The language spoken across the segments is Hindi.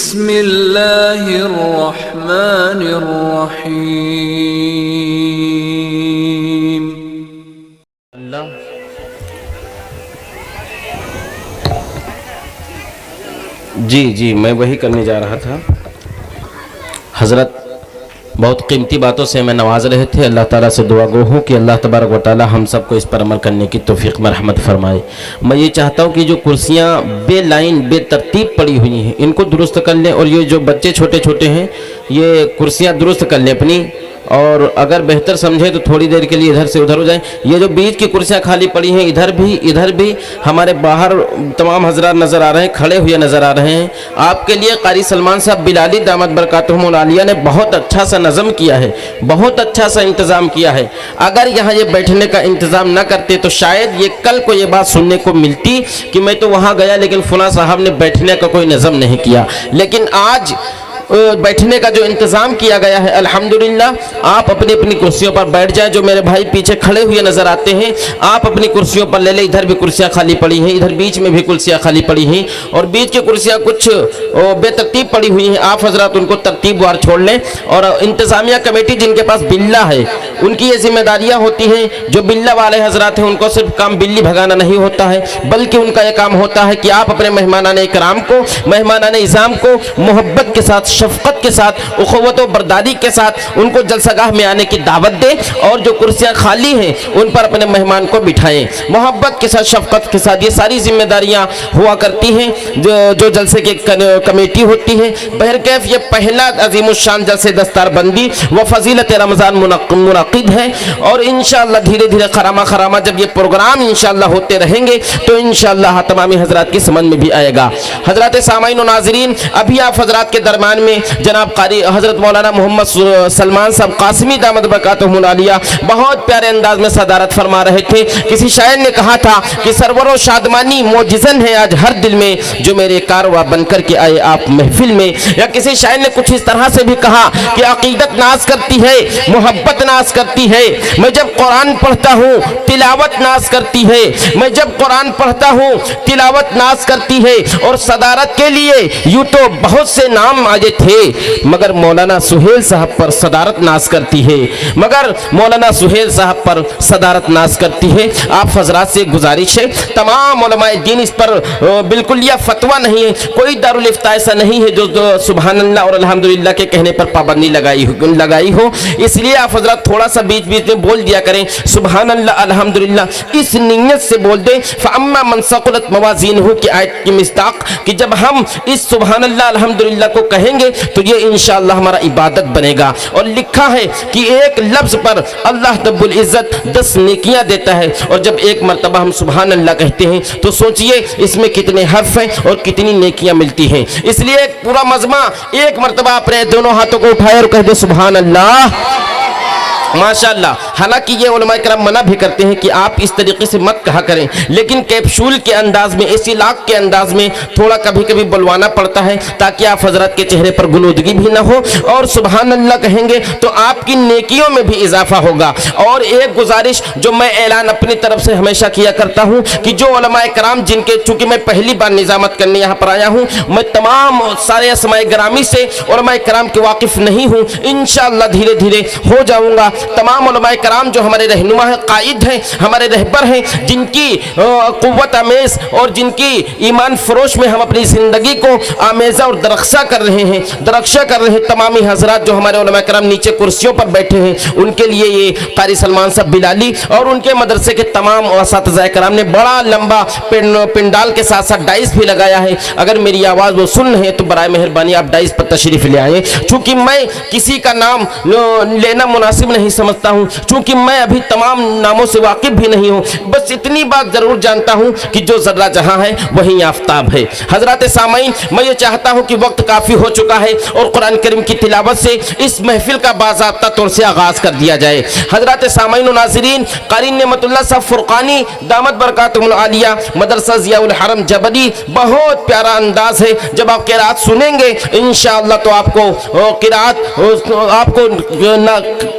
बिस्मिल्लाहिर्रहमानिर्रहीम। अल्लाह जी मैं वही करने जा रहा था। हज़रत बहुत कीमती बातों से मैं नवाज रहे थे। अल्लाह ताला से दुआ गो हूँ कि अल्लाह तबारक व ताला हम सबको इस पर अमल करने की तौफीक में रहमत फरमाए। मैं ये चाहता हूँ कि जो कुर्सियाँ बेलाइन बेतरतीब पड़ी हुई हैं इनको दुरुस्त कर लें, और ये जो बच्चे छोटे छोटे हैं ये कुर्सियाँ दुरुस्त कर लें अपनी, और अगर बेहतर समझे तो थोड़ी देर के लिए इधर से उधर हो जाएं। ये जो बीच की कुर्सियां खाली पड़ी हैं इधर भी हमारे बाहर तमाम हजरात नज़र आ रहे हैं, खड़े हुए नज़र आ रहे हैं। आपके लिए कारी सलमान साहब बिलाली दामत बरकातुहुमुल आलिया ने बहुत अच्छा सा नज़म किया है, बहुत अच्छा सा इंतज़ाम किया है। अगर यहाँ ये बैठने का इंतज़ाम न करते तो शायद ये कल को ये बात सुनने को मिलती कि मैं तो वहाँ गया लेकिन फुला साहब ने बैठने का कोई नज़म नहीं किया। लेकिन आज बैठने का जो इंतज़ाम किया गया है अल्हम्दुलिल्लाह, आप अपनी अपनी कुर्सियों पर बैठ जाएं। जो मेरे भाई पीछे खड़े हुए नज़र आते हैं आप अपनी कुर्सियों पर ले लें। इधर भी कुर्सियाँ खाली पड़ी हैं, इधर बीच में भी कुर्सियाँ खाली पड़ी हैं, और बीच की कुर्सियाँ कुछ बेतरतीब पड़ी हुई हैं। आप हजरात उनको तरतीबवार छोड़ लें। और इंतज़ामिया कमेटी जिनके पास बिल्ला है उनकी ये जिम्मेदारियाँ होती हैं। जो बिल्ला वाले हजरात हैं उनको सिर्फ काम बिल्ली भगाना नहीं होता है, बल्कि उनका यह काम होता है कि आप अपने मेहमानाने इकराम को, मेहमानाने इज़ाम को मोहब्बत के साथ, शफ़क़त के साथ, उख़्वत व बरदारी के साथ उनको जलसागाह में आने की दावत दें, और जो कुर्सियाँ खाली हैं उन पर अपने मेहमान को बिठाएं मोहब्बत के साथ, शफ़क़त के साथ। ये सारी जिम्मेदारियाँ हुआ करती हैं जो जलसे की कमेटी होती है। बहरकैफ ये पहला अज़ीमुश्शान जलसे दस्तारबंदी व फ़ज़ीलत रमज़ान मुनक़िद है, और इंशाअल्लाह धीरे धीरे खरामा जब ये प्रोग्राम इंशाअल्लाह होते रहेंगे तो इंशाअल्लाह तमामी हज़रात की समझ में भी आएगा। हज़रात सामाईन व नाज़रीन, अभी आप हज़रात के दरमियान में जनाब कारी हज़रत मौलाना मोहम्मद सलमान साहब कासिमी दामत बरकातुहुमुल आलिया बहुत प्यारे अंदाज में सदारत फरमा रहे थे। किसी शायर ने कहा था कि सरवरो शादमानी मोजिज़न है आज हर दिल में, जो मेरे कारवा बनकर के आए आप महफिल में। या किसी शायर ने कुछ इस तरह से भी कहा कि अकीदत नाज करती है, मोहब्बत नाज करती है। मैं जब कुरान पढ़ता हूँ तिलावत नाज करती है, मैं जब कुरान पढ़ता हूँ तिलावत नाज करती है। और सदारत के लिए यूँ तो बहुत से नाम आए थे, मगर मौलाना सुहेल साहब पर सदारत नाज करती है, मगर मौलाना सुहेल साहब पर सदारत नाज करती है। आप हजरात से गुजारिश है, तमाम उलमाए दीन इस पर बिल्कुल यह फतवा नहीं है, कोई दारुल इफ्ता ऐसा नहीं है जो सुभान अल्लाह और अल्हम्दुलिल्लाह के कहने पर पाबंदी लगाई हो। इसलिए आप हजरात थोड़ा सा बीच बीच में बोल दिया करें सुभान अल्लाह अल्हम्दुलिल्लाह, इस नीयत से बोल दें फ़अम्मा मन सक़ुलत मवाज़ीनुहु की आयत की मिस्ताक, कि जब हम इस सुभान अल्लाह अल्हम्दुलिल्लाह को कहेंगे तो ये इंशाअल्लाह हमारा इबादत बनेगा। और लिखा है कि एक लफ्ज़ पर अल्लाह रब्बुल इज़्ज़त 10 नेकियां देता है। और जब एक मरतबा हम सुभान अल्लाह कहते हैं तो सोचिए इसमें कितने हर्फ हैं और कितनी नेकियां मिलती हैं। इसलिए पूरा मजमा एक मरतबा अपने दोनों हाथों को उठाए और कह दे सुभान अल्लाह माशाअल्लाह। हालांकि ये उलमाए किराम मना भी करते हैं कि आप इस तरीके से मत कहा करें, लेकिन कैप्सूल के अंदाज में, इसी लाख के अंदाज में थोड़ा कभी कभी बुलवाना पड़ता है ताकि आप हजरत के चेहरे पर गुलूदगी भी ना हो। और सुभान अल्लाह कहेंगे तो आपकी नेकियों में भी इजाफा होगा। और एक गुजारिश जो मैं ऐलान अपनी तरफ से हमेशा किया करता हूँ कि जो उलमाए किराम जिनके, चूँकि मैं पहली बार निजामत करने यहाँ पर आया हूँ, मैं तमाम सारे अस्माए गिरामी से उलमाए किराम के वाकिफ़ नहीं हूँ। इंशाअल्लाह धीरे धीरे हो जाऊँगा। तमाम उलमाए कराम जो हमारे रहनुमा हैं, कायद हैं, हमारे रहबर हैं, जिनकी कुव्वत आमेज़ और जिनकी ईमान फरोश में हम अपनी ज़िंदगी को आमेज़ा और दरख्शा कर रहे हैं, तमामी हजरात जो हमारे उलमाए कराम नीचे कुर्सियों पर बैठे हैं, उनके लिए ये कारी सलमान साहब बिलाली और उनके मदरसे के तमाम असातिज़ा कराम ने बड़ा लंबा पिंडाल के साथ साथ डाइस भी लगाया है। अगर मेरी आवाज़ वो सुन रहे हैं तो बराए मेहरबानी आप डाइस पर तशरीफ़ ले आएँ। चूँकि मैं किसी का नाम लेना मुनासिब नहीं समझता हूँ, चूँकि मैं अभी तमाम नामों से वाकिफ भी नहीं हूँ, बस इतनी बात ज़रूर जानता हूँ कि जो ज़र्रा जहाँ है वहीं आफ्ताब है। हज़रात सामाईन, मैं ये चाहता हूँ कि वक्त काफ़ी हो चुका है और कुरान करीम की तिलावत से इस महफिल का बाज़ाब्ता तौर से आगाज़ कर दिया जाए। हज़रात सामाईन व नाज़रीन, क़ारी नेमतुल्लाह साहब फ़ुरक़ानी दामत बरकातुहुल आलिया मदरसा ज़ियाउल हरम जबली, बहुत प्यारा अंदाज़ है। जब आप क़िराअत सुनेंगे इंशाअल्लाह तो आपको क़िराअत, आपको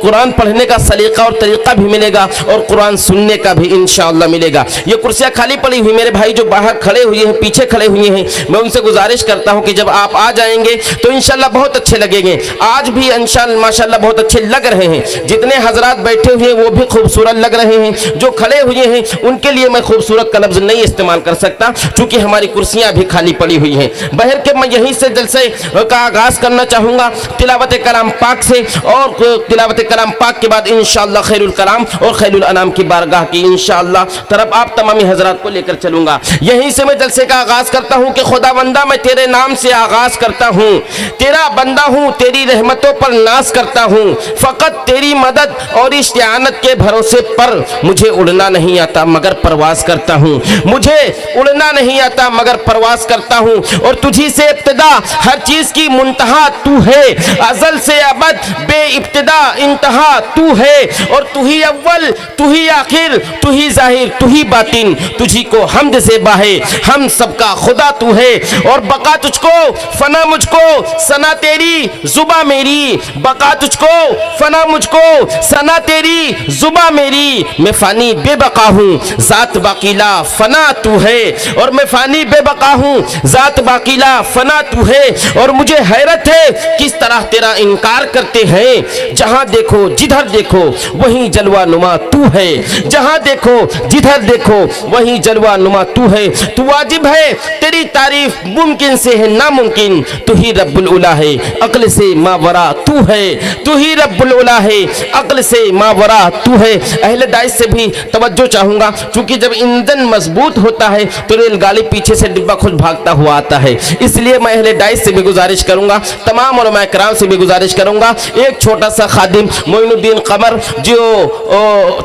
कुरान पढ़ने का सलीका सलीका और तरीका भी मिलेगा और कुरान सुनने का भी इंशाअल्लाह मिलेगा। ये कुर्सियाँ खाली पड़ी हुई, मेरे भाई जो बाहर खड़े हुए हैं, पीछे खड़े हुए हैं, मैं उनसे गुजारिश करता हूँ कि जब आप आ जाएंगे तो इंशाअल्लाह बहुत अच्छे लगेंगे। आज भी इंशाअल्लाह माशाअल्लाह बहुत अच्छे लग रहे हैं। जितने हजरात बैठे हुए हैं वो भी खूबसूरत लग रहे हैं, जो खड़े हुए हैं उनके लिए मैं खूबसूरत का लफ्ज नहीं इस्तेमाल कर सकता क्योंकि हमारी कुर्सियाँ भी खाली पड़ी हुई हैं। बहर के मैं यहीं से जलसे का आगाज करना चाहूँगा तिलावत कलाम पाक से, और तिलावत कलाम पाक के बाद इंशाअल्लाह खैरुल कलाम और खैरुल अनाम की बारगाह की इंशाअल्लाह तरफ आप तमामी हजरात को लेकर चलूंगा। यहीं से मैं जलसे का आगाज करता हूँ कि खुदावंदा मैं तेरे नाम से आगाज करता हूँ, तेरा बंदा हूँ, तेरी रहमतों पर नाज करता हूँ, फकत तेरी मदद और इस्तिआनत के भरोसे पर मुझे उड़ना नहीं आता मगर परवाज करता हूँ, मुझे उड़ना नहीं आता मगर परवाज करता हूँ। और तुझी से इब्तिदा हर चीज की मुंतहा तू है, अजल से अबद बे इब्तिदा इंतहा तू है, और तू ही अव्वल तू ही आखिर तू ही जाहिर तू ही बातिन, तुझी को हमद से बाहे हम सबका खुदा तू है। और बका तुझको फना मुझको सना तेरी जुबा मेरी, बका तुझको फना मुझको सना तेरी जुबा मेरी, मैं फानी बेबका हूँ जात बाकीला फना तू है, और मैं फानी बेबका हूँ जात बाकीला फना तू है। और मुझे हैरत है किस तरह तेरा इनकार करते हैं, जहां देखो जिधर देखो वहीं जलवा नुमा तू है, जहां देखो जिधर देखो वहीं जलवा नुमा तू है। तू वाजिब है तेरी तारीफ मुमकिन से है नामुमकिन, तू ही रब्बुल उला है अक्ल से मावरा तू है, तू ही रब्बुल उला है अक्ल से मावरा तू है। अहले दाइस से भी तवज्जो चाहूंगा क्योंकि जब इंजन मजबूत होता है तो रेलगाड़ी पीछे से डिब्बा खुद भागता हुआ आता है, इसलिए मैं अहले दाइस से भी गुजारिश करूंगा, तमाम उलमा किराम से भी गुजारिश करूंगा। एक छोटा सा खादिम मोइनुद्दीन कमर जो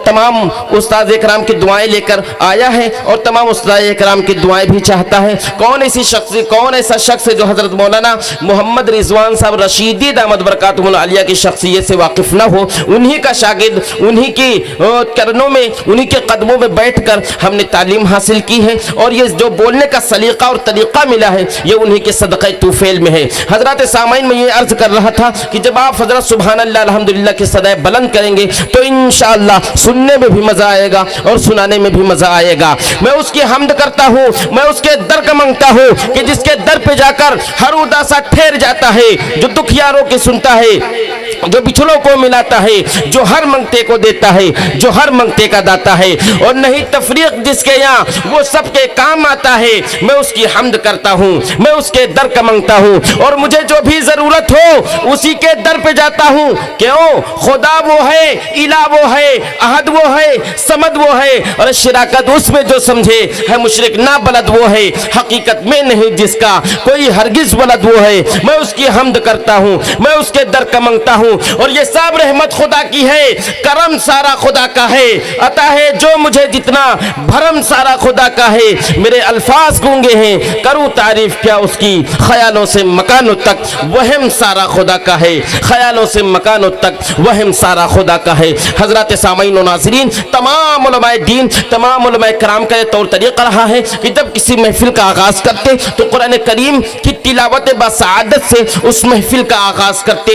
तमाम उस्ताद इकराम की दुआएं लेकर आया है और तमाम उस्ताद इकराम की दुआएं भी चाहता है। कौन ऐसा शख्स है जो हजरत मौलाना मोहम्मद रिजवान साहब रशीदी दामद बरकातुहुल आलिया की शख्सियत से वाकिफ न हो। उन्हीं का शागिर्द, उन्हीं की चरणों में, उन्हीं के कदमों में बैठकर हमने तालीम हासिल की है और ये जो बोलने का सलीका और तरीका मिला है ये उन्हीं के सदक़े तूफ़ैल में है। हजरत सामाइन में ये अर्ज कर रहा था कि जब आप हजरत सुभान अल्लाह अल्हम्दुलिल्लाह की सदाएं बुलंद करेंगे तो इंशाअल्लाह सुनने में भी मजा आएगा और सुनाने में भी मजा आएगा। मैं उसकी हम्द करता हूँ, मैं उसके दर का मांगता हूँ कि जिसके दर पे जाकर हर उदासा ठहर जाता है, जो दुखियारों की सुनता है, जो बिछड़ों को मिलाता है, जो हर मंगते को देता है, जो हर मंगते का दाता है, और नहीं तफरीक जिसके यहाँ वो सबके काम आता है। मैं उसकी हम्द करता हूँ, मैं उसके दर का मांगता हूँ और मुझे जो भी जरूरत हो उसी के दर पे जाता हूँ। क्यों? खुदा वो है, इला वो है, अहद वो है, समद वो है, और शिराकत उसमें जो समझे है मुशरिक ना बलद वो है, हकीकत में नहीं जिसका कोई हरगिज बलद वो है। मैं उसकी हम्द करता हूँ, मैं उसके दर का मांगता हूँ और ये सब रहमत खुदा की है, करम सारा खुदा का है, अता है जो मुझे जितना भरम सारा खुदा का है। मेरे अल्फाज गूंगे हैं, करूँ तारीफ क्या उसकी, ख्यालों से मकानों तक वहम सारा खुदा का है, ख्यालों से मकानों तक वहम सारा खुदा का है। हजरत सामाईन और नाज़रीन, तमाम उलमाए दीन, तमाम उलमाए कराम का ये तौर तरीका रहा है कि जब किसी महफिल का आगाज करते तो कुरान करीम की तिलावत बसादत से उस महफिल का आगाज करते।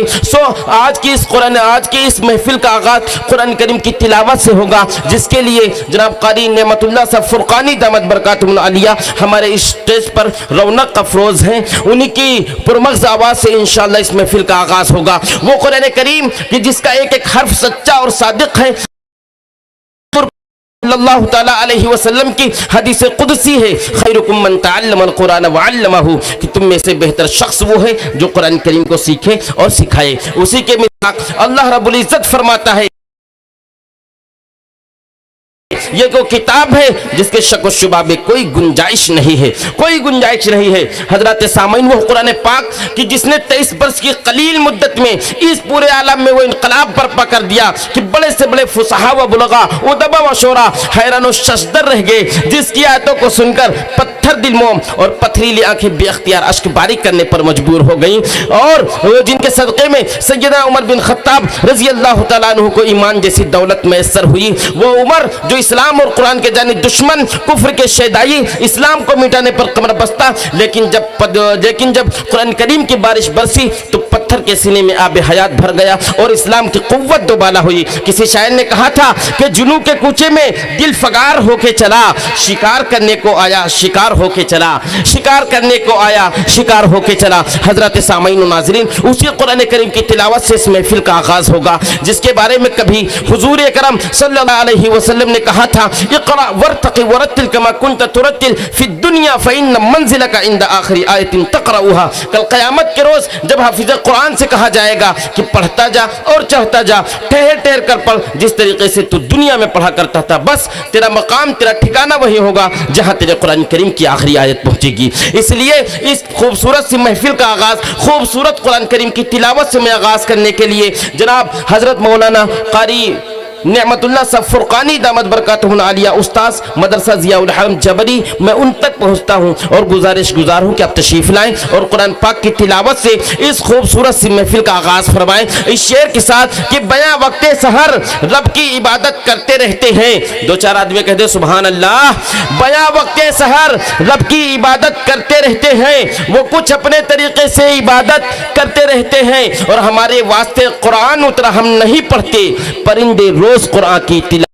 आज की इस महफिल का आगाज कुरान करीम की तिलावत से होगा, जिसके लिए जनाब कारी नेमतुल्लाह साहब फुरकानी दामद बरकातुहुल आलिया हमारे इस स्टेज पर रौनक अफरोज हैं। उन्हीं की पुरमग़ज़ आवाज़ से इंशाअल्लाह इस महफिल का आगाज होगा। वो कुरान करीम कि जिसका एक एक हर्फ सच्चा और सादिक है, सल्लल्लाहु तआला अलैहि वसल्लम की हदीस कुदसी है, खैरुकुम मन तअल्लमल कुरान व अल्लमहु, कि तुम में से बेहतर शख्स वो है जो कुरान करीम को सीखे और सिखाए। उसी के मिसाक अल्लाह रब्बुल इज्जत फरमाता है, ये को किताब है जिसके शक व शुबा में कोई गुंजाइश नहीं है, कोई गुंजाइश नहीं है। हजरत सामाइन वो कुरान पाक कि जिसने 23 वर्ष की कलील मुद्दत में इस पूरे आलम में वो इनकलाब बर्पा कर दिया कि बड़े से बड़े फुसहा व बुलगा उदबा व शोरा हैरान व शशदर रह गए, जिसकी आयतों को सुनकर पत्थर दिल मोम और पथरीली आंखें बेख्तियार अश्क बारी करने पर मजबूर हो गई, और जिनके सदक़े में सैयदना उमर बिन खत्ताब रज़ी अल्लाह तआला अन्हु को ईमान जैसी दौलत मैसर हुई। वो उमर जो इस्लाम और कुरान के जानी दुश्मन, कुफ्र के शैदाई, इस्लाम को मिटाने पर कमर बस्ता, लेकिन जब कुरान करीम की बारिश बरसी तो पत्थर के सीने में आब हयात भर गया और इस्लाम की कुव्वत दोबाला हुई। किसी शायर ने कहा था कि जुनू के कूचे में दिल फगार होके चला, शिकार करने को आया शिकार होके चला, शिकार करने को आया शिकार होके चला। हजरत सामीन नाज़रीन, उसी कुरान करीम की तिलावत से इस महफिल का आगाज होगा, जिसके बारे में कभी हुजूर अकरम सल्लल्लाहु अलैहि वसल्लम ने कहा था, इक़रा वर्तक़ि वरत्तिल कमा कुन्त तुरत्तिल फिद दुनिया फ़इन्न मंज़िलका इंद आखिरी आयतिन तक़रऊहा। कल क़यामत के रोज़ जब हाफिज़ कुरान से कहा जाएगा कि पढ़ता जा और चढ़ता जा, ठहर ठहर कर पढ़, जिस तरीके से तू दुनिया में पढ़ा करता था, बस तेरा मकाम, तेरा ठिकाना वही होगा जहाँ तेरे कुरान करीम की आखिरी आयत पहुँचेगी। इसलिए इस खूबसूरत सी महफिल का आगाज़ खूबसूरत कुरान करीम की तिलावत से मैं आगाज़ करने के लिए जनाब हज़रत मौलाना कारी नेमतुल्लाह साहब फुरकानी दामद बरकातुहुल आलिया उस्ताद मदरसा ज़ियाउल हरम जबरी, मैं उन तक पहुँचता हूँ और गुजारिश गुजार हूँ कि आप तशरीफ़ लाएँ और कुरान पाक की तिलावत से इस खूबसूरत सी महफिल का आगाज़ फरमाएँ इस शेर के साथ कि बयां वक्ते सहर रब की इबादत करते रहते हैं। दो चार आदमी कहते सुभान अल्लाह। बयां वक्ते सहर रब की इबादत करते रहते हैं, वो कुछ अपने तरीके से इबादत करते रहते हैं और हमारे वास्ते कुरान उतरा हम नहीं पढ़ते, परिंदे रोज कुरान की तिलावत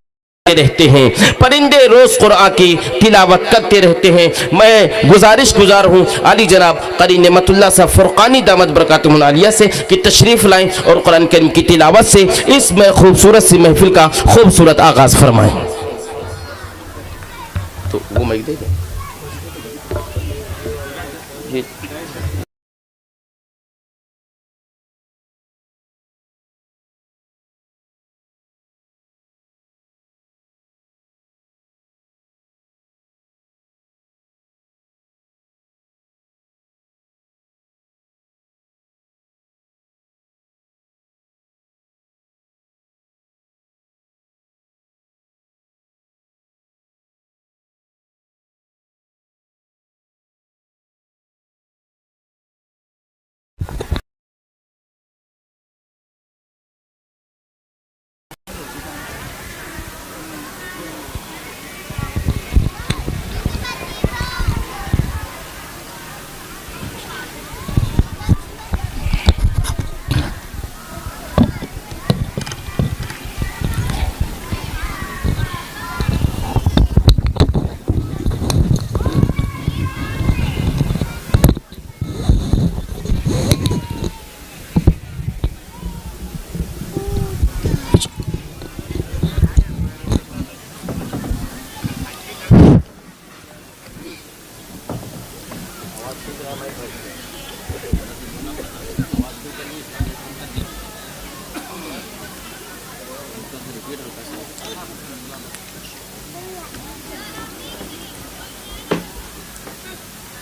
रहते हैं, परिंदे रोज कुरान की तिलावत करते रहते हैं। मैं गुजारिश गुजार हूँ आली जनाब कारी नेमतुल्लाह साहब फुरकानी दामद बरकातुहुल आलिया से कि तशरीफ़ लाएँ और कुरान करीम की तिलावत से इस खूबसूरत सी महफिल का खूबसूरत आगाज़ फरमाएँ। तो वो मैं दे दें।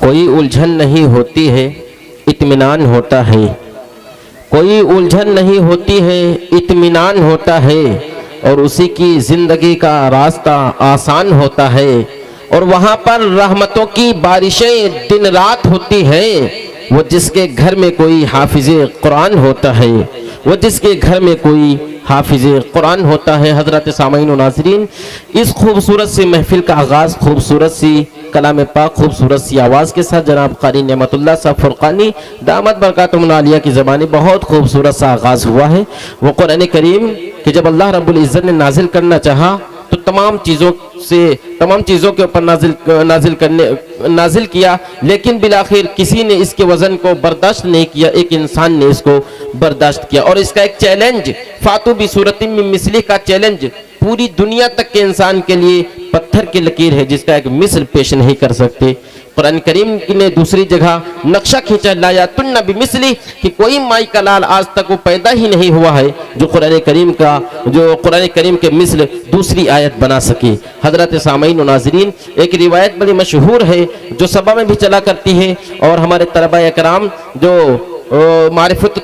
कोई उलझन नहीं होती है, इत्मीनान होता है। कोई उलझन नहीं होती है, इत्मीनान होता है, और उसी की ज़िंदगी का रास्ता आसान होता है। और वहाँ पर रहमतों की बारिशें दिन रात होती हैं। वो जिसके घर में कोई हाफिज़ कुरान होता है, वो जिसके घर में कोई हाफिज़ कुरान होता है। हज़रत सामईन व नाज़रीन, इस खूबसूरत सी महफिल का आगाज़ खूबसूरत सी कलाम पाक खूबसूरत सी आवाज़ के साथ जनाब क़ारी नेमतुल्लाह साहब फ़ुरक़ानी दामत बरकातुहुल आलिया की ज़बानी बहुत खूबसूरत सा आगाज़ हुआ है। वो कुरान करीम कि जब अल्लाह रब्बुल इज़्ज़त ने नाजिल करना चाहा तो तमाम चीज़ों के ऊपर नाजिल किया, लेकिन बिलाखिर किसी ने इसके वज़न को बर्दाश्त नहीं किया, एक इंसान ने इसको बर्दाश्त किया। और इसका एक चैलेंज, फातु बि सूरतिन मिन मिस्लिह का चैलेंज पूरी दुनिया तक के इंसान के लिए पत्थर की लकीर है, जिसका एक मिस्र पेश नहीं कर सकते। कुरान करीम ने दूसरी जगह नक्शा खींचा, ला यातुन्ना बिमिस्लिह, कि कोई माई का लाल आज तक वो पैदा ही नहीं हुआ है जो कुरान करीम के मिस्र दूसरी आयत बना सके। हज़रत सामईन व नाज़रीन, एक रिवायत बड़ी मशहूर है जो सभा में भी चला करती है, और हमारे तलबा इकराम जो मारिफत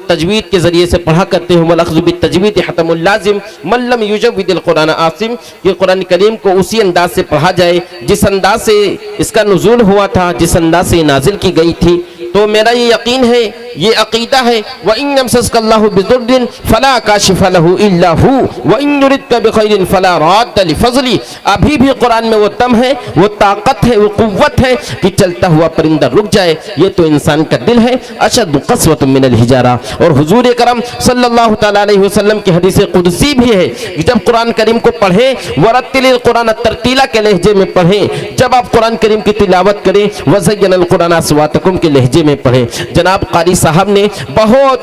तजवीद के ज़रिए से पढ़ा करते हैं, वल-अख़्ज़ु बित-तजवीद हतमुल लाज़िम मन लम युजव्विदिल कुरान आसिम, कि कुरान करीम को उसी अंदाज से पढ़ा जाए जिस अंदाज से इसका नुज़ूल हुआ था, जिस अंदाज से नाजिल की गई थी। तो मेरा ये यकीन है, ये अकीदा है, व इन यमसस्कल्लाहु बिदुर्रिन फला काशिफा लहू इल्ला हू व इन युरिदका बिखैरिन फला राद्द लिफज़ली। अभी भी कुरान में वो दम है, वो ताकत है, वो कुव्वत है कि चलता हुआ परिंदा रुक जाए। ये तो इंसान का दिल है, अशद्दु क़स्वतुम मिनल हिजारा। और हुजूर करम सल्लल्लाहु तआला अलैहि वसल्लम की हदीस कुदसी भी है कि जब कुरान करीम को पढ़ें, वरत्तिलिल कुरान तरतीला के लहजे में पढ़ें। जब आप कुरान करीम की तिलावत करें, वज़य्यनल कुरान अस्वातकुम के लहजे में पढ़ें। जनाब क़ारी साहब ने बहुत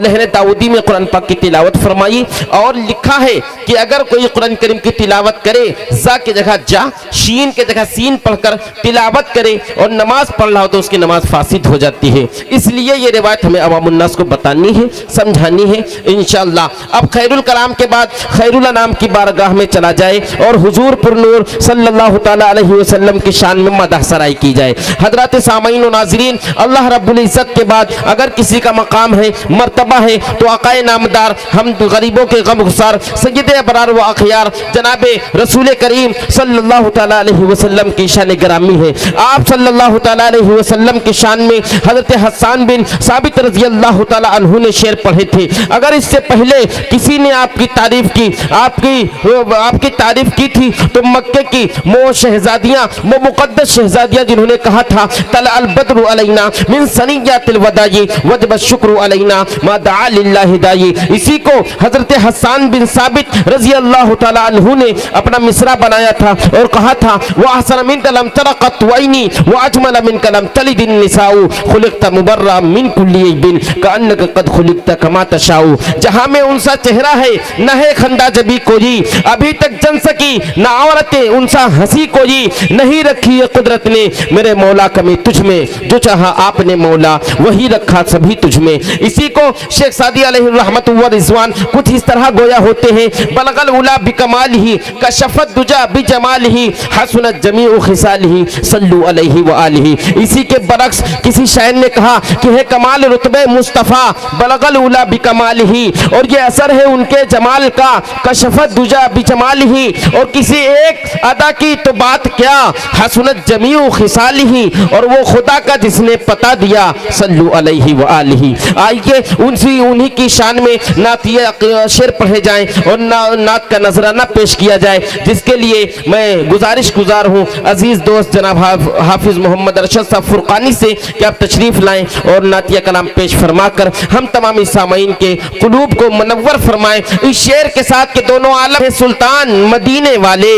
लहरे दाऊदी में कुरान पाक की तिलावत फरमाई और लिखा है कि अगर कोई कुरान करीम की तिलावत करे, जा की जगह जा, शीन के जगह सीन पढ़कर तिलावत करे और नमाज पढ़ रहा हो तो उसकी नमाज फासिद हो जाती है। इसलिए ये रिवायत हमें अवामुन्नास को बतानी है, समझानी है इंशाअल्लाह। अब खैरुल कलाम के बाद खैरुल अनाम की बारगाह में चला जाए और हुजूर पुरनूर सल्लल्लाहु तआला अलैहि वसल्लम की शान में मदह सराई की जाए। हज़रत सामईन व नाज़रीन, अल्लाह रब्बुल इज़्ज़त के बाद अगर किसी का मकाम है, मर्तबा है, तो आकाए नामदार, हम गरीबों के गमगुसार, सय्यद अबरार व अखयार जनाब रसूल करीम सल्लल्लाहु तआला अलैहि वसल्लम की शान गिरामी है। आप सल्लल्लाहु तआला अलैहि वसल्लम की शान में हज़रत हस्सान बिन साबित रज़ियल्लाहु तआला अन्हु ने शेर पढ़े थे। अगर इससे पहले किसी ने आपकी तारीफ की, आपकी तारीफ की थी, तो मक्के की वो शहजादियां, वो मुक़द्दस शहजादियां जिन्होंने कहा था तल अल बद्रु अलैना मिन सनियातिल वदाई वजब शुक्र अलैना मा दआ लिल्लाहि दाई। इसी को हजरत हस्सान बिन साबित रज़ियल्लाहु तआला अन्हु ने अपना मिसरा बनाया था और कहा था व अहसन मिन कलम तरक़त वैनी व अजमल मिन कलम तलिदिन निसाउ खुलिक़त मुबर्रा मिन कुल्ली बिन कअन्नक कद खुलिक़त कमा तशाउ। जहां में उनसा चेहरा है न है खंदा जबी कोई, अभी तक जन सकी न औरतें उनसा हंसी कोई, नहीं रखी है कुदरत ने मेरे मौला कमी तुझ में, जो चाहा आपने मौला वही रखा सभी तुझ में। इसी को शेख सादी अलैहि रहमत व रिज़वान कुछ इस तरह गोया होते हैं, बलगल उला बिकमालिही कशफत दुजा बिजमालिही हसनत जमीउ खिसालिही सल्लु अलैहि व आलिही। इसी के बरक्स किसी शायर ने कहा कि है कमाल रुतबे मुस्तफ़ा बलगल उला बिकमालिही, और ये असर है उनके जमाल का, कशफत दुजा बिजमालिही, और किसी एक अदा की तो बात क्या, हसनत जमीउ खिसालिही, और वो खुदा का जिसने पता दिया सल्लु अलैहि व आलिही। आइए उन्हीं की शान में नातिया शेर पढ़े जाएं और नात का नजराना पेश किया जाए, जिसके लिए मैं गुजारिश गुजार हूँ अजीज दोस्त जनाब हाफिज मोहम्मद अरशद साहब फुरकानी से कि आप तशरीफ लाएं और नातिया कलाम पेश फरमाकर हम तमाम सामाईन के कुलूब को मनव्वर फरमाएं। इस शेर के साथ के दोनों आलम है सुल्तान मदीने वाले,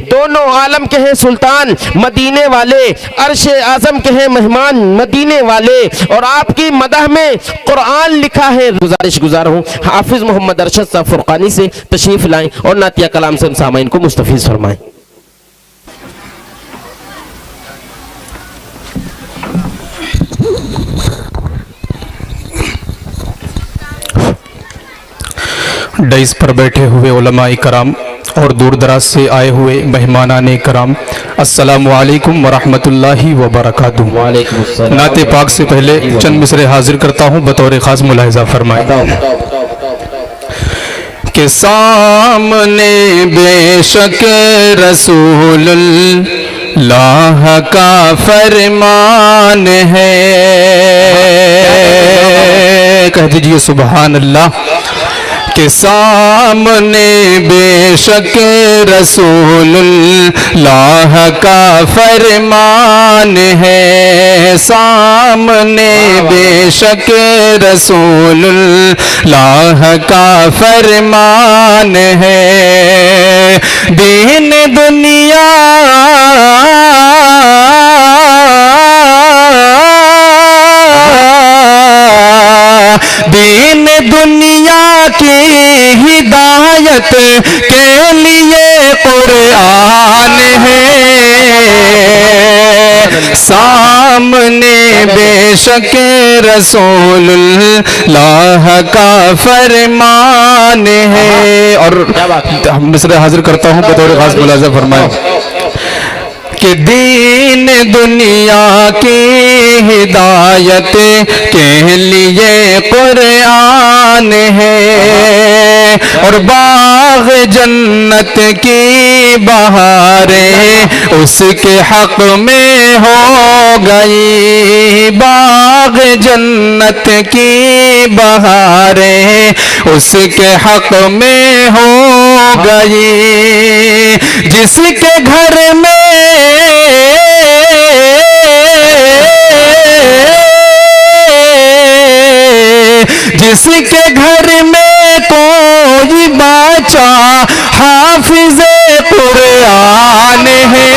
दोनों आलम के हैं सुल्तान मदीने वाले, अर्श आजम के हैं मेहमान मदीने सीने वाले और आपकी मदह में कुरान लिखा है। गुजारिश गुजार हूँ हाफिज मोहम्मद अरशद साहब फुरकानी से तशरीफ लाएं और नातिया कलाम से सामाइन को मुस्तफीज फरमाएं। डैस पर बैठे हुए उलमा कराम और दूर दराज से आए हुए मेहमानाने कराम, अस्सलामु अलैकुम वरहमतुल्लाहि वबरकातुहू। वालेकुम अस्सलाम। नाते पाक से पहले चंद मिसरे हाजिर करता हूँ, बतौर खास मुलाहिजा फरमाएं के सामने बेशक रसूलुल्लाह का फरमान है। कह दीजिए सुभान अल्लाह। के सामने बेशक रसूलुल्लाह का फरमान है, सामने बेशक रसूलुल्लाह का फरमान है। दीन दुनिया दीन दुनिया की हिदायत के लिए कुरान है, सामने बेशक रसूलुल्लाह का फरमान है। और मिसरे हाजिर करता हूँ, बतौर खास मुलाजा फरमाएं कि दीन दुनिया की हिदायत के लिए कुरान है और बाग जन्नत की बहारें उसके हक में हो गई। बाग जन्नत की बहारें उसके हक में हो गई। जिसके घर में जिसके घर में कोई बच्चा हाफिज़े कुरान है,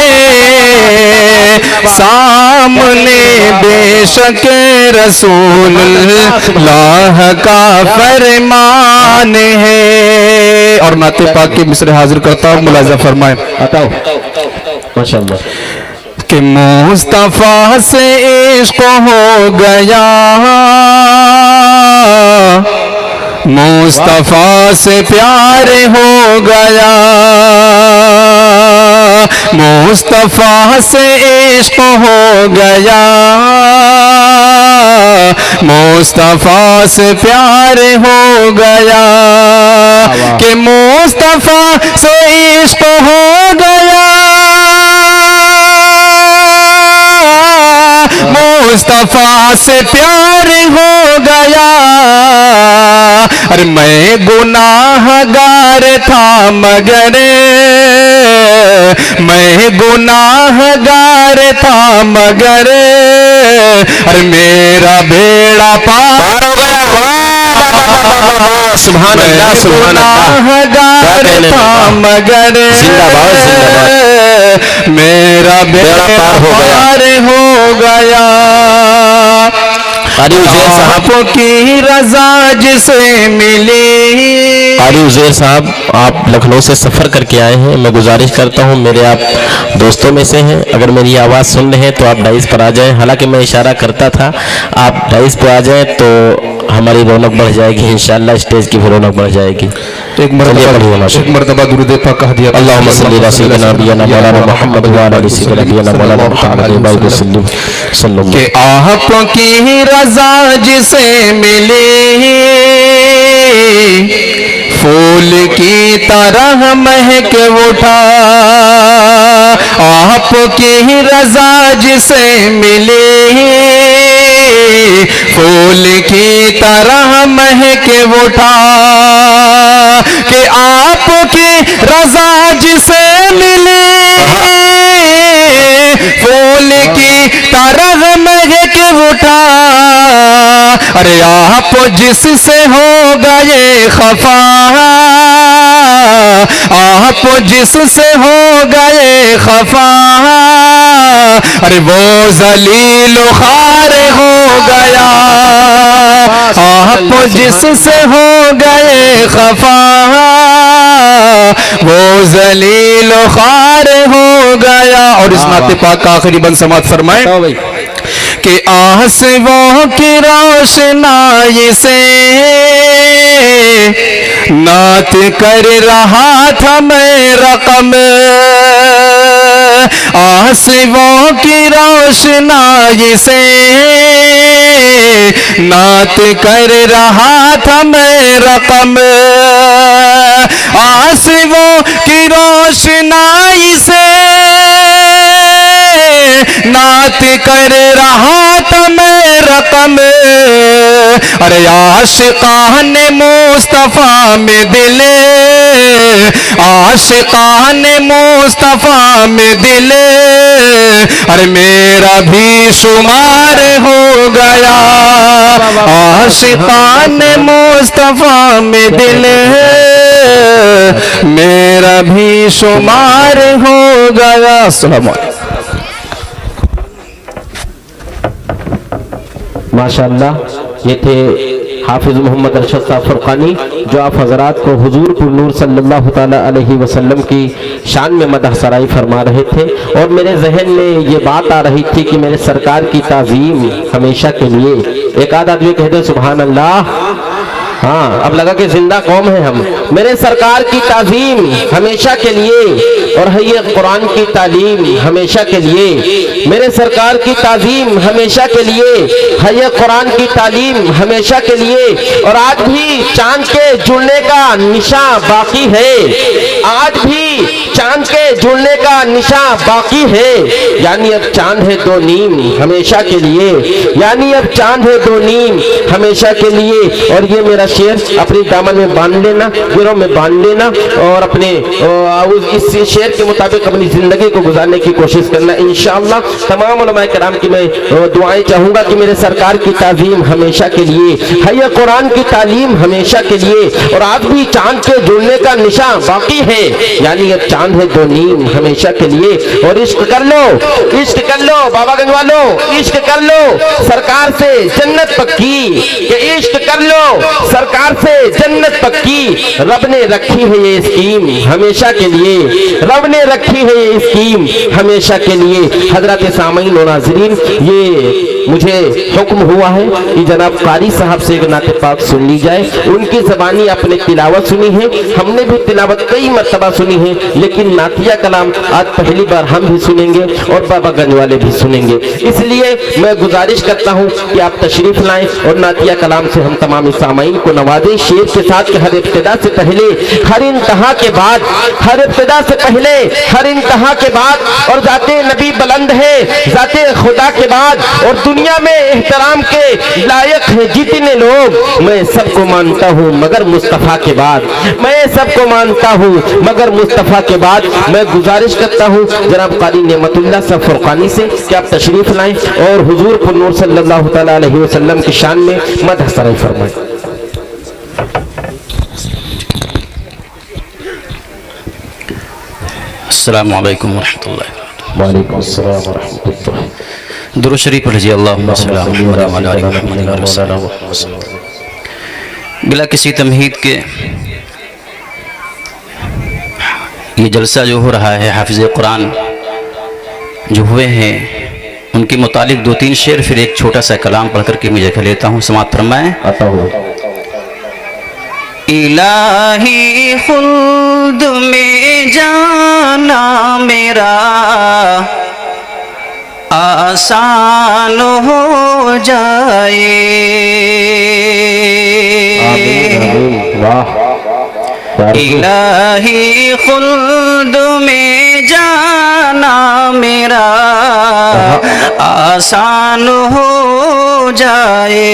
सामने बेशक रसूलुल्लाह का फरमान है। और नाते पाक के मिसरे हाजिर करता हूँ, मुलाजा फरमाएं माशाअल्लाह कि मुस्तफा से इश्क हो गया, मुस्तफा से प्यार हो गया, मुस्तफा से इश्क हो गया, मुस्तफा से प्यार हो गया। कि मुस्तफा से इश्क हो गया, मुस्तफा से प्यार हो गया। अरे मैं गुनाहगार था मगर, मैं गुनाहगार था मगर, अरे मेरा बेड़ा पार हो गया। सुभान अल्लाह सुभान गुनाहगार था मगर मेरा बेड़ा पार हो गया। कारी उज़ैर साहब की रज़ा जिसे मिली। कारी उज़ैर साहब आप लखनऊ से सफ़र करके आए हैं, मैं गुजारिश करता हूं मेरे आप दोस्तों में से हैं, अगर मेरी आवाज़ सुन रहे हैं तो आप डाइस पर आ जाएं। हालांकि मैं इशारा करता था, आप डाइस पर आ जाएं तो हमारी रौनक बढ़ जाएगी, इंशाअल्लाह स्टेज की भी रौनक बढ़ जाएगी। एक मरतबा दुरूद पाक कह दिया, अल्लाहुम्मा सल्ली अला सय्यिदिना मौलाना मुहम्मद व अला आलि सय्यिदिना मौलाना मुहम्मद वसल्लम। के आपकी रज़ा जिसे मिली, फूल की तरह महक उठा। आपकी रज़ा जिसे मिली, फूल की तरह महक उठा। कि आपकी रज़ा जिसे मिली, फूल की तरह महक उठा। अरे आप जिससे हो गए खफा, आप जिससे हो गए खफा, अरे वो जलील खार हो गया। आप जिससे हो गए खफा, वो जलील खार हो गया। और इस नाते पाक का आखिरी बंद समात फरमाए कि आसमां की रोशनाई से नात कर रहा था मैं रकम, आसमां की रोशनाई से नात कर रहा था मैं रकम, आसमां की रोशनाई से नात कर रहा था मैं रकम। अरे आशिकान मुस्तफा में दिल, आशिकान मुस्तफा में दिल, अरे मेरा भी शुमार हो गया। आशिकान मुस्तफा में दिल, मेरा भी शुमार हो गया। अस्सलाम वालेकुम। माशाअल्लाह, ये थे हाफिज मोहम्मद अरशद साहब फुरकानी, जो आप हजरात को हुजूर पुर नूर सल्लल्लाहु ताला अलैहि वसल्लम की शान में मदह सराई फरमा रहे थे। और मेरे जहन में ये बात आ रही थी कि मेरे सरकार की ताज़ीम हमेशा के लिए। एक आध आदमी कह दे सुभान अल्लाह। हाँ, अब लगा कि जिंदा कौम है हम। मेरे सरकार की ताज़ीम हमेशा के लिए, और है ये कुरान की तालीम हमेशा के लिए। मेरे सरकार की ताज़ीम हमेशा के लिए, है ये कुरान की तालीम हमेशा के लिए। और आज भी चांद के जुड़ने का निशान बाकी है, आज भी चांद के जुड़ने का निशान बाकी है। यानी अब चांद है दो नीम हमेशा के लिए, यानी अब चांद है दो नीम हमेशा के लिए। और ये मेरा शेर अपनी दामन में बांध लेना, गिरोह में बांध लेना, और अपने इस शेर के मुताबिक अपनी जिंदगी को गुजारने की कोशिश करना। इंशाअल्लाह तमाम उलमाए किराम की मैं दुआएं चाहूंगा कि मेरे सरकार की ताज़ीम हमेशा के लिए, है ये कुरान की तालीम हमेशा के लिए। और आज भी चांद के जुड़ने का निशान बाकी है, यानी अब चांद है दो नीम हमेशा के लिए। और इश्क कर लो, इश्क कर लो बाबागंज वालों, इश्क कर लो सरकार से जन्नत पक्की, कि इश्क कर लो सरकार से जन्नत पक्की। रब ने रखी है ये स्कीम हमेशा के लिए, रब ने रखी है ये स्कीम हमेशा के लिए। हजरत सामीन और नाज़रीन, ये मुझे हुक्म हुआ है कि जनाब कारी साहब से एक नाते पाक सुन ली जाए। उनकी ज़बानी आपने तिलावत सुनी है, हमने भी तिलावत कई मर्तबा सुनी है, लेकिन नातिया कलाम आज पहली बार हम भी सुनेंगे और बाबागंज वाले भी सुनेंगे। इसलिए मैं गुजारिश करता हूँ कि आप तशरीफ लाएं और नातिया कलाम से हम तमाम सामीन को नवाजें। शेर के साथ हर इब्तिदा से पहले, हर इंतहा के बाद, हर इब्तिदा से पहले, हर इंतहा के बाद, और जाते नबी बुलंद है जाते खुदा के बाद। और दुनिया में एहतराम के लायक है जितने लोग, मैं सबको मानता हूँ मगर मुस्तफ़ा के बाद, मैं सबको मानता हूँ मगर मुस्तफ़ा के बाद। मैं गुजारिश करता हूँ जनाब कारी नेमतुल्लाह साहब फुरकानी से कि आप तशरीफ लाएं और हुजूर पुर नूर सल्लल्लाहु ताला अलैहि वसल्लम की शान में मदह सराई फरमाएं। अस्सलामु अलैकुम वरहमतुल्लाहि वालेकुम अस्सलाम व रहमतुल्लाह। दुरूद शरीफ पढ़िए। अल्लाहुम्मा सल्ली अला मुहम्मद व अला आलि मुहम्मद। बिला किसी तमहीद के ये जलसा जो हो रहा है हाफिज़ कुरान जो हुए हैं, उनके मुतालिक दो तीन शेर फिर एक छोटा सा कलाम पढ़ करके मैं जगह लेता हूँ। समात फरमाएं। इलाही खुल्द में जाना मेरा आसान हो जाए, इलाही खुल्द में जाना मेरा आसान हो जाए,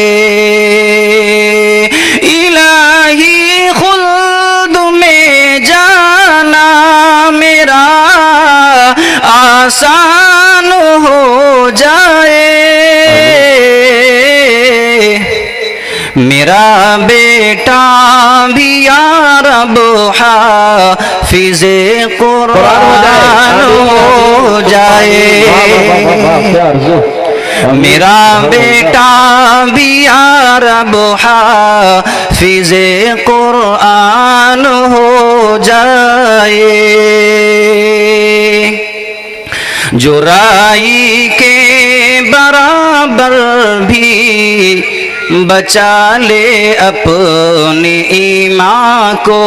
इलाही खुल्द में जाना मेरा आसान हो जाए, मेरा बेटा भी या रब हाफिज़े कुरान हो जाए। मेरा बेटा भी या रब हाफिज़े कुरान हो जाए। जो राई के बराबर भी बचा ले अपनी ईमान को,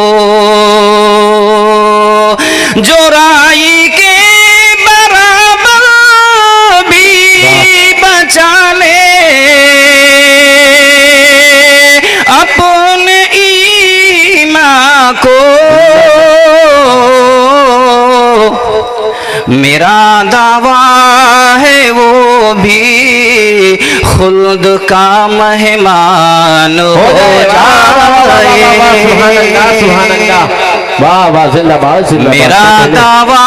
जो राई के बराबर भी बचा ले अपने ईमान को, मेरा दावा है वो भी खुल्द का मेहमान हो जाए। मेरा दावा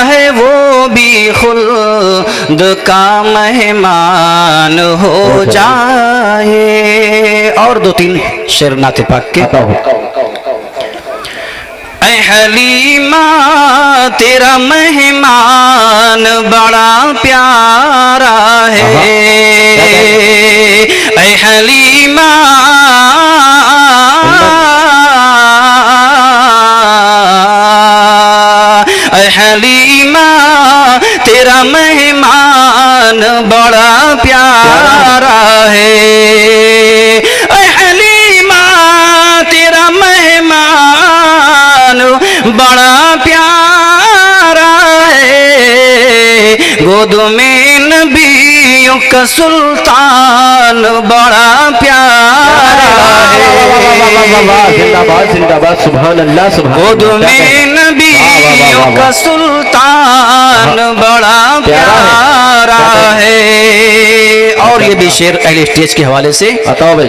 है वो भी खुल्द का मेहमान हो जाए। और दो तीन शेर नाते पाक के। ऐ हलीमा तेरा मेहमान बड़ा प्यारा है। ऐ हलीमा ऐ हलीमा तेरा मेहमान बड़ा प्यारा है। ऐ हलीमा तेरा मेहमान बड़ा प्यारा है। गोद में नबियों का सुल्तान बड़ा प्यारा है। गोद में नबियों का सुल्तान बड़ा प्यारा है। और ये भी शेर अहले स्टेज के हवाले से बताओ भाई।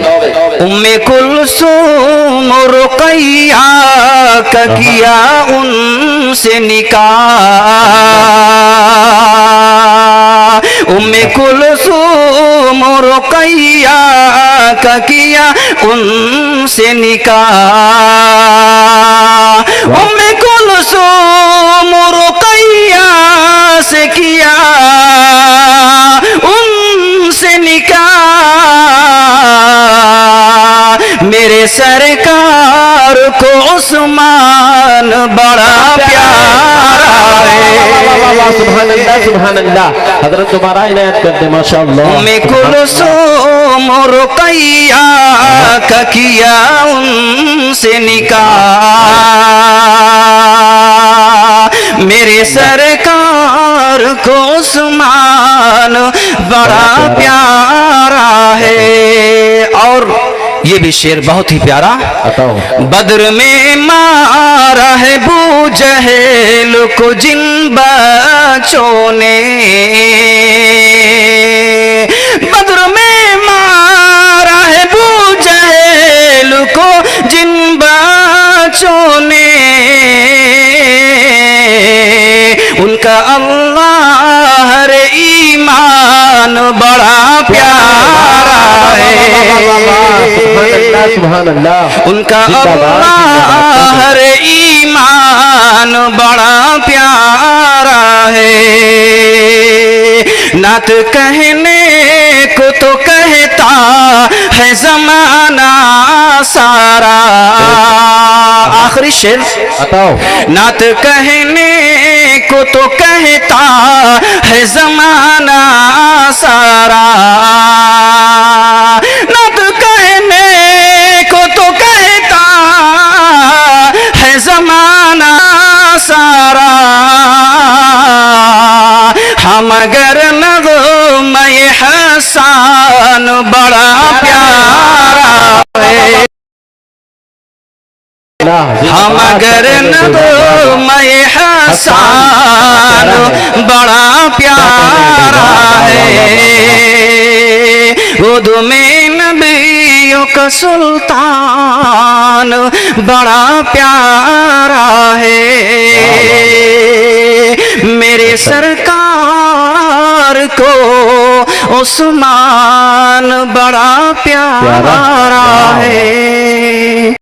उम्मे कुलसूम रुक़ैया का किया उनसे निकाह। उम्मे कुलसूम रुक़ैया का किया उनसे निकाह। उम्मे कुलसूम रुक़ैया से किया उनसे निकाह। मेरे सरकार को उस्मान बड़ा प्यारा है। हज़रत तुम्हारा इनायत करते माशाअल्लाह। उम्मे कुलसूम रुक़ैया का किया उनसे निकाह। मेरे सरकार को उस्मान बड़ा प्यारा है। और ये भी शेर बहुत ही प्यारा। बद्र में मारा है बू जहल को जिन बच्चों ने। बद्र में मारा है बू जहल को जिन बच्चों ने। उनका अल्लाह रे ईमान बड़ा प्यारा है। उनका अल्लाह रे ईमान बड़ा प्यारा है। नात कहने को तो कहता है ज़माना सारा। आखिरी शेर बताओ। नात कहने को तो कहता है ज़माना सारा। नात कहने को तो कहता है ज़माना सारा। हम अगर नग़्मे हसन बड़ा प्यारा है। हम अगर नग़्मे हसन बड़ा प्यारा है। गोद में नबियों का सुल्तान बड़ा प्यारा है। मेरे सरकार को उस्मान बड़ा प्यारा है।